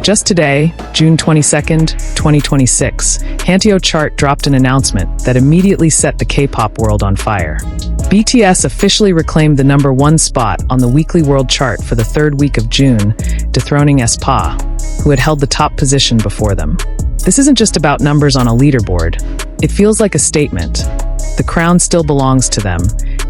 Just today, June 22nd, 2026, Hanteo chart dropped an announcement that immediately set the K-pop world on fire. BTS officially reclaimed the #1 spot on the weekly world chart for the third week of June, dethroning aespa, who had held the top position before them. This isn't just about numbers on a leaderboard. It feels like a statement. The crown still belongs to them,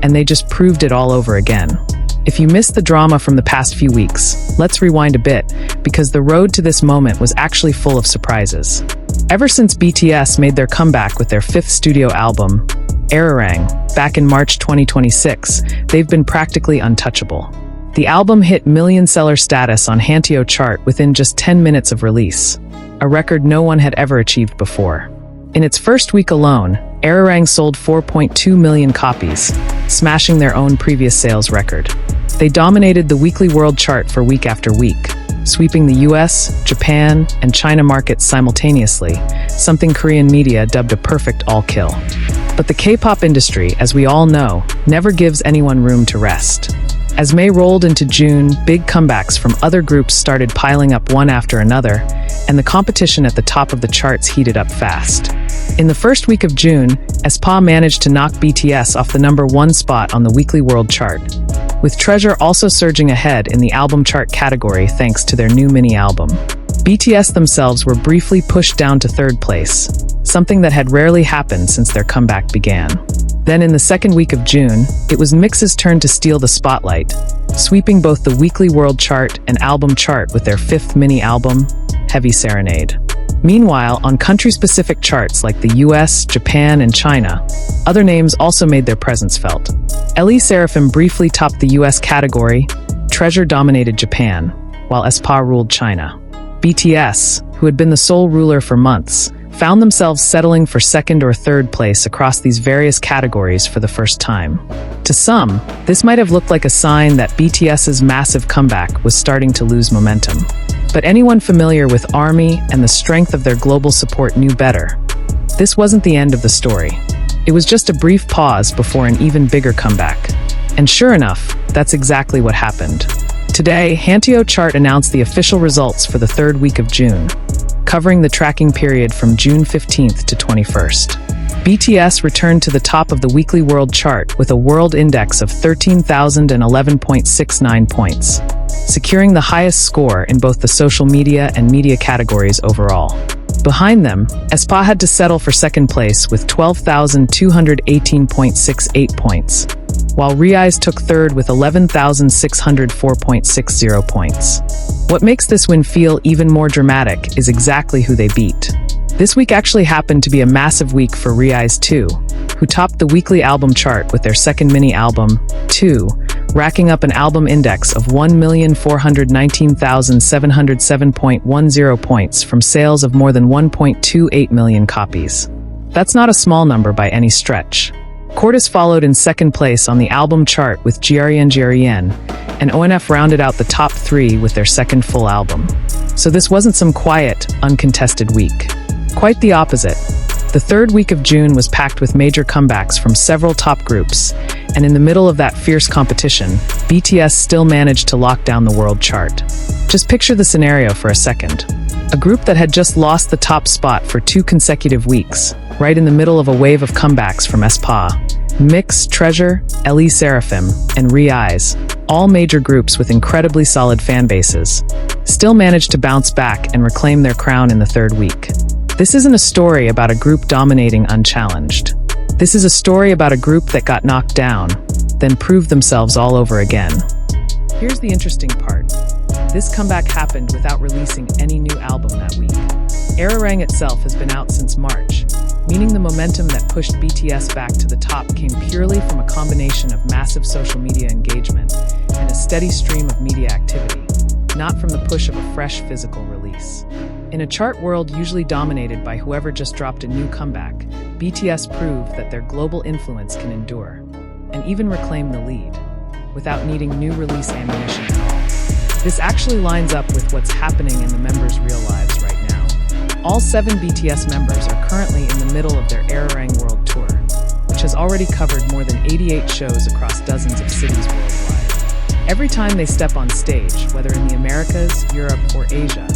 and they just proved it all over again. If you missed the drama from the past few weeks, let's rewind a bit, because the road to this moment was actually full of surprises. Ever since BTS made their comeback with their 5th studio album, Arirang, back in March 2026, they've been practically untouchable. The album hit million-seller status on Hanteo chart within just 10 minutes of release, a record no one had ever achieved before. In its first week alone, Arirang sold 4.2 million copies, smashing their own previous sales record. They dominated the weekly world chart for week after week, sweeping the US, Japan, and China markets simultaneously, something Korean media dubbed a perfect all-kill. But the K-pop industry, as we all know, never gives anyone room to rest. As May rolled into June, big comebacks from other groups started piling up one after another, and the competition at the top of the charts heated up fast. In the first week of June, aespa managed to knock BTS off the #1 spot on the weekly world chart, with Treasure also surging ahead in the album chart category thanks to their new mini-album. BTS themselves were briefly pushed down to 3rd place, something that had rarely happened since their comeback began. Then in the second week of June, it was Mix's turn to steal the spotlight, sweeping both the weekly world chart and album chart with their 5th mini-album, Heavy Serenade. Meanwhile, on country-specific charts like the US, Japan, and China, other names also made their presence felt. LE Seraphim briefly topped the US category, Treasure dominated Japan, while aespa ruled China. BTS, who had been the sole ruler for months, found themselves settling for 2nd or 3rd place across these various categories for the first time. To some, this might have looked like a sign that BTS's massive comeback was starting to lose momentum. But anyone familiar with ARMY and the strength of their global support knew better. This wasn't the end of the story. It was just a brief pause before an even bigger comeback. And sure enough, that's exactly what happened. Today, Hanteo chart announced the official results for the 3rd week of June, covering the tracking period from June 15th to 21st. BTS returned to the top of the weekly world chart with a world index of 13,011.69 points, securing the highest score in both the social media and media categories overall. Behind them, aespa had to settle for 2nd place with 12,218.68 points, while Rise took 3rd with 11,604.60 points. What makes this win feel even more dramatic is exactly who they beat. This week actually happened to be a massive week for Rise too, who topped the weekly album chart with their 2nd mini-album, 2, racking up an album index of 1,419,707.10 points from sales of more than 1.28 million copies. That's not a small number by any stretch. Cortis followed in 2nd place on the album chart with Jiarien, and ONF rounded out the top 3 with their 2nd full album. So this wasn't some quiet, uncontested week. Quite the opposite. The 3rd week of June was packed with major comebacks from several top groups, and in the middle of that fierce competition, BTS still managed to lock down the world chart. Just picture the scenario for a second. A group that had just lost the top spot for 2 consecutive weeks, right in the middle of a wave of comebacks from aespa, Mix, Treasure, LE Seraphim, and Rise, all major groups with incredibly solid fan bases, still managed to bounce back and reclaim their crown in the 3rd week. This isn't a story about a group dominating unchallenged. This is a story about a group that got knocked down, then proved themselves all over again. Here's the interesting part. This comeback happened without releasing any new album that week. Arirang itself has been out since March, meaning the momentum that pushed BTS back to the top came purely from a combination of massive social media engagement and a steady stream of media activity, not from the push of a fresh physical release. In a chart world usually dominated by whoever just dropped a new comeback, BTS proved that their global influence can endure, and even reclaim the lead, without needing new release ammunition at all. This actually lines up with what's happening in the members' real lives right now. All 7 BTS members are currently in the middle of their Arirang World Tour, which has already covered more than 88 shows across dozens of cities worldwide. Every time they step on stage, whether in the Americas, Europe, or Asia,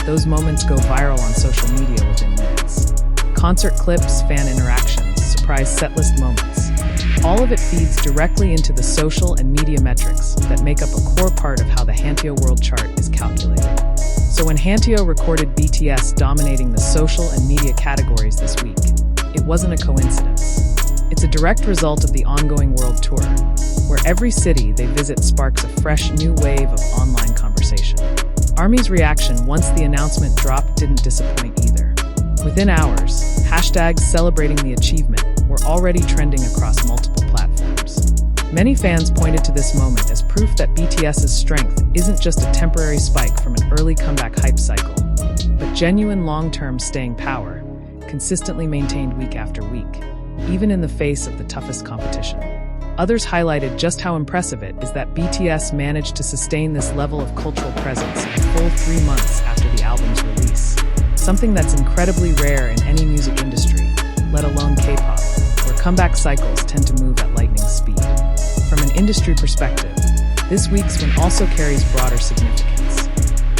those moments go viral on social media within minutes. Concert clips, fan interactions, surprise setlist moments. All of it feeds directly into the social and media metrics that make up a core part of how the Hanteo World Chart is calculated. So when Hanteo recorded BTS dominating the social and media categories this week, it wasn't a coincidence. It's a direct result of the ongoing world tour, where every city they visit sparks a fresh new wave of online conversation. ARMY's reaction once the announcement dropped didn't disappoint either. Within hours, hashtags celebrating the achievement were already trending across multiple platforms. Many fans pointed to this moment as proof that BTS's strength isn't just a temporary spike from an early comeback hype cycle, but genuine long-term staying power, consistently maintained week after week, even in the face of the toughest competition. Others highlighted just how impressive it is that BTS managed to sustain this level of cultural presence a full 3 months after the album's release, something that's incredibly rare in any music industry, let alone K-pop, where comeback cycles tend to move at lightning speed. From an industry perspective, this week's win also carries broader significance.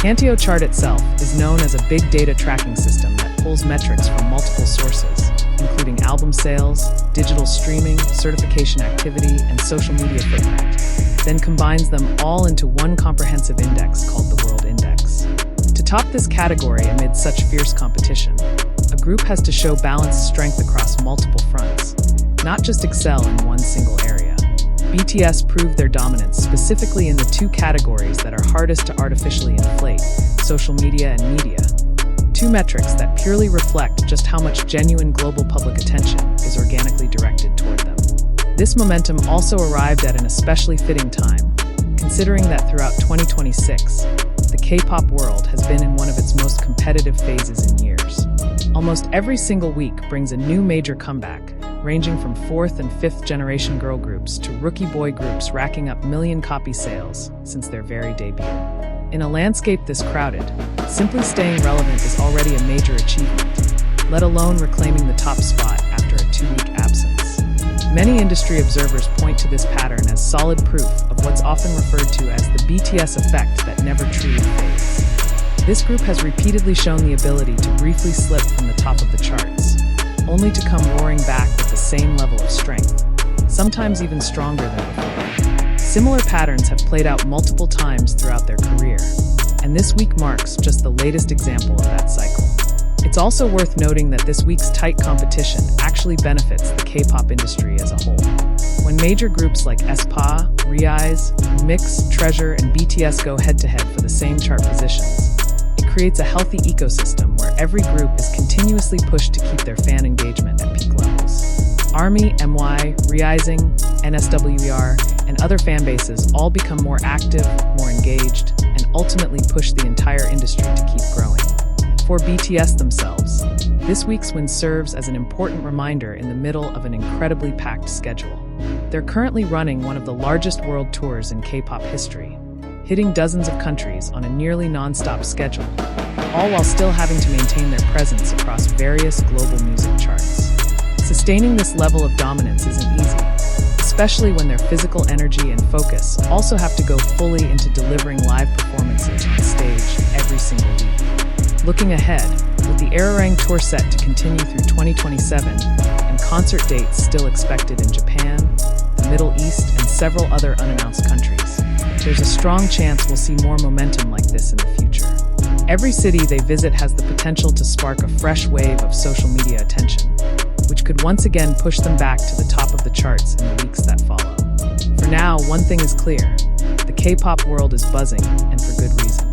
Hanteo Chart itself is known as a big data tracking system that pulls metrics from multiple sources, including album sales, digital streaming, certification activity, and social media footprint, then combines them all into one comprehensive index called the World Index. To top this category amid such fierce competition, a group has to show balanced strength across multiple fronts, not just excel in one single area. BTS proved their dominance specifically in the two categories that are hardest to artificially inflate, social media and media. Two metrics that purely reflect just how much genuine global public attention is organically directed toward them. This momentum also arrived at an especially fitting time, considering that throughout 2026, the K-pop world has been in one of its most competitive phases in years. Almost every single week brings a new major comeback, ranging from 4th and 5th generation girl groups to rookie boy groups racking up million-copy sales since their very debut. In a landscape this crowded, simply staying relevant is already a major achievement, let alone reclaiming the top spot after a 2-week absence. Many industry observers point to this pattern as solid proof of what's often referred to as the BTS effect that never truly fades. This group has repeatedly shown the ability to briefly slip from the top of the charts, only to come roaring back with the same level of strength, sometimes even stronger than before. Similar patterns have played out multiple times throughout their career, and this week marks just the latest example of that cycle. It's also worth noting that this week's tight competition actually benefits the K-pop industry as a whole. When major groups like aespa, Rise, Mix, Treasure, and BTS go head-to-head for the same chart positions, it creates a healthy ecosystem where every group is continuously pushed to keep their fan engagement at peak levels. ARMY, MY, Rising, NSWER, and other fan bases all become more active, more engaged, and ultimately push the entire industry to keep growing. For BTS themselves, this week's win serves as an important reminder in the middle of an incredibly packed schedule. They're currently running one of the largest world tours in K-pop history, hitting dozens of countries on a nearly non-stop schedule, all while still having to maintain their presence across various global music charts. Sustaining this level of dominance isn't easy, especially when their physical energy and focus also have to go fully into delivering live performances on stage every single week. Looking ahead, with the Arirang tour set to continue through 2027 and concert dates still expected in Japan, the Middle East, and several other unannounced countries, there's a strong chance we'll see more momentum like this in the future. Every city they visit has the potential to spark a fresh wave of social media attention, which could once again push them back to the top of the charts in the weeks that follow. For now, one thing is clear: the K-pop world is buzzing, and for good reason.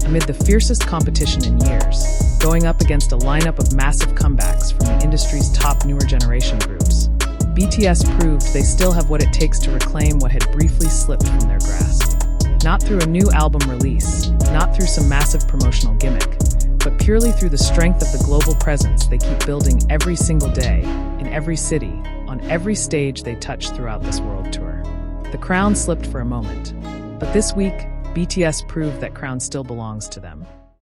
Amid the fiercest competition in years, going up against a lineup of massive comebacks from the industry's top newer generation groups, BTS proved they still have what it takes to reclaim what had briefly slipped from their grasp. Not through a new album release, not through some massive promotional gimmick, but purely through the strength of the global presence they keep building every single day, in every city, on every stage they touch throughout this world tour. The crown slipped for a moment, but this week, BTS proved that crown still belongs to them.